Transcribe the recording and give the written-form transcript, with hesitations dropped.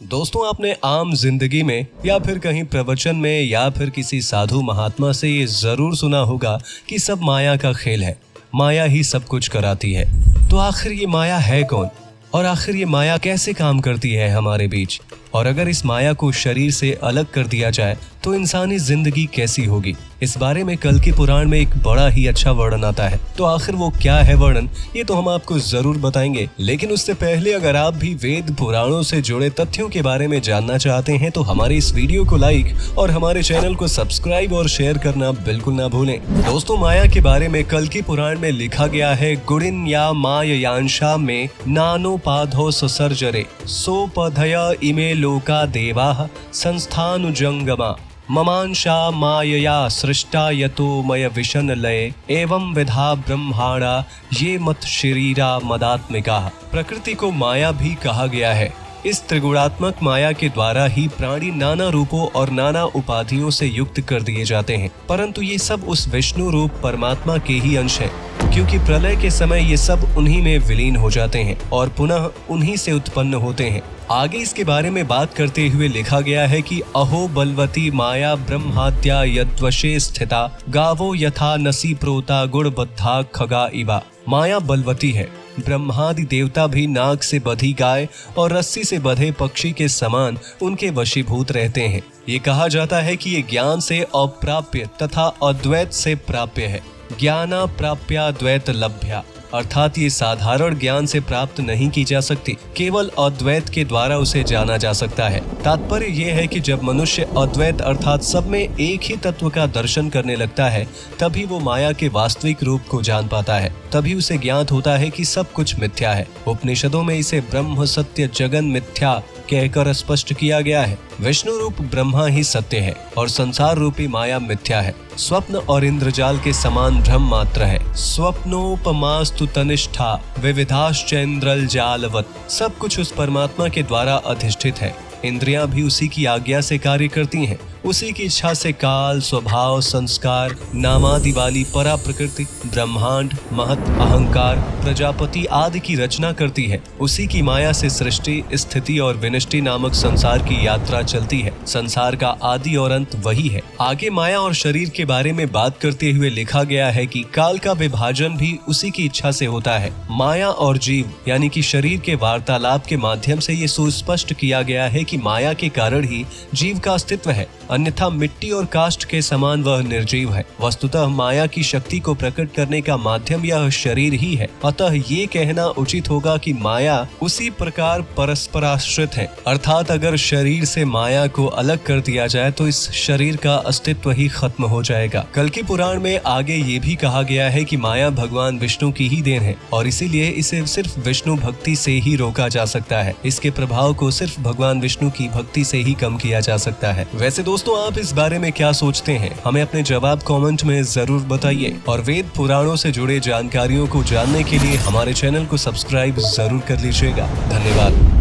दोस्तों, आपने आम जिंदगी में या फिर कहीं प्रवचन में या फिर किसी साधु महात्मा से ये जरूर सुना होगा कि सब माया का खेल है, माया ही सब कुछ कराती है। तो आखिर ये माया है कौन और आखिर ये माया कैसे काम करती है हमारे बीच, और अगर इस माया को शरीर से अलग कर दिया जाए तो इंसानी जिंदगी कैसी होगी, इस बारे में कल की पुराण में एक बड़ा ही अच्छा वर्णन आता है। तो आखिर वो क्या है वर्णन, ये तो हम आपको जरूर बताएंगे। लेकिन उससे पहले अगर आप भी वेद पुराणों से जुड़े तथ्यों के बारे में जानना चाहते हैं तो हमारे इस वीडियो को लाइक और हमारे चैनल को सब्सक्राइब और शेयर करना बिल्कुल ना भूलें। दोस्तों, माया के बारे में कल की पुराण में लिखा गया है, गुणिन या माययांशा में नानोपाधो ससर्जरे सोपधय इमे लोका देवाः संस्थानुजंगमा ममांशा मायया सृष्टा यतो मय विशन लय एवं विधा ब्रह्माणा ये मत शरीरा मदात्मिका। प्रकृति को माया भी कहा गया है। इस त्रिगुणात्मक माया के द्वारा ही प्राणी नाना रूपों और नाना उपाधियों से युक्त कर दिए जाते हैं, परंतु ये सब उस विष्णु रूप परमात्मा के ही अंश हैं, क्योंकि प्रलय के समय ये सब उन्हीं में विलीन हो जाते हैं और पुनः उन्हीं से उत्पन्न होते हैं। आगे इसके बारे में बात करते हुए लिखा गया है कि अहो बलवती माया ब्रह्माद्या यद्वशे स्थिता गावो यथा नसी प्रोता गुणबद्धा खगा इवा। माया बलवती है, ब्रह्मादि देवता भी नाग से बधी गाय और रस्सी से बंधे पक्षी के समान उनके वशीभूत रहते हैं। ये कहा जाता है कि ये ज्ञान से अप्राप्य तथा अद्वैत से प्राप्य है। ज्ञाना प्राप्या द्वैत लभ्या, अर्थात ये साधारण ज्ञान से प्राप्त नहीं की जा सकती, केवल अद्वैत के द्वारा उसे जाना जा सकता है। तात्पर्य ये है कि जब मनुष्य अद्वैत अर्थात सब में एक ही तत्व का दर्शन करने लगता है, तभी वो माया के वास्तविक रूप को जान पाता है। तभी उसे ज्ञात होता है कि सब कुछ मिथ्या है। उपनिषदों में इसे ब्रह्म सत्य जगन मिथ्या कहकर स्पष्ट किया गया है। विष्णु रूप ब्रह्मा ही सत्य है और संसार रूपी माया मिथ्या है। स्वप्न और इंद्रजाल के समान भ्रम मात्र है। स्वप्नोपमास्तु तनिष्ठा विविधाश्चैन्द्रल जालवत। सब कुछ उस परमात्मा के द्वारा अधिष्ठित है। इंद्रियां भी उसी की आज्ञा से कार्य करती हैं। उसी की इच्छा से काल, स्वभाव, संस्कार, नामादि वाली परा प्रकृति, ब्रह्मांड, महत, अहंकार, प्रजापति आदि की रचना करती है। उसी की माया से सृष्टि, स्थिति और विनष्टि नामक संसार की यात्रा चलती है। संसार का आदि और अंत वही है। आगे माया और शरीर के बारे में बात करते हुए लिखा गया है कि काल का विभाजन भी उसी की इच्छा से होता है। माया और जीव यानी कि शरीर के वार्तालाप के माध्यम से ये सुस्पष्ट किया गया है कि माया के कारण ही जीव का अस्तित्व है, अन्यथा मिट्टी और काष्ठ के समान वह निर्जीव है। वस्तुतः माया की शक्ति को प्रकट करने का माध्यम यह शरीर ही है। अतः ये कहना उचित होगा कि माया उसी प्रकार परस्पराश्रित है, अर्थात अगर शरीर से माया को अलग कर दिया जाए तो इस शरीर का अस्तित्व ही खत्म हो जाएगा। कल की पुराण में आगे ये भी कहा गया है कि माया भगवान विष्णु की ही देन है और इसीलिए इसे सिर्फ विष्णु भक्ति से ही रोका जा सकता है। इसके प्रभाव को सिर्फ भगवान विष्णु की भक्ति से ही कम किया जा सकता है। वैसे दोस्तों, आप इस बारे में क्या सोचते हैं? हमें अपने जवाब कमेंट में जरूर बताइए और वेद पुराणों से जुड़े जानकारियों को जानने के लिए हमारे चैनल को सब्सक्राइब जरूर कर लीजिएगा। धन्यवाद।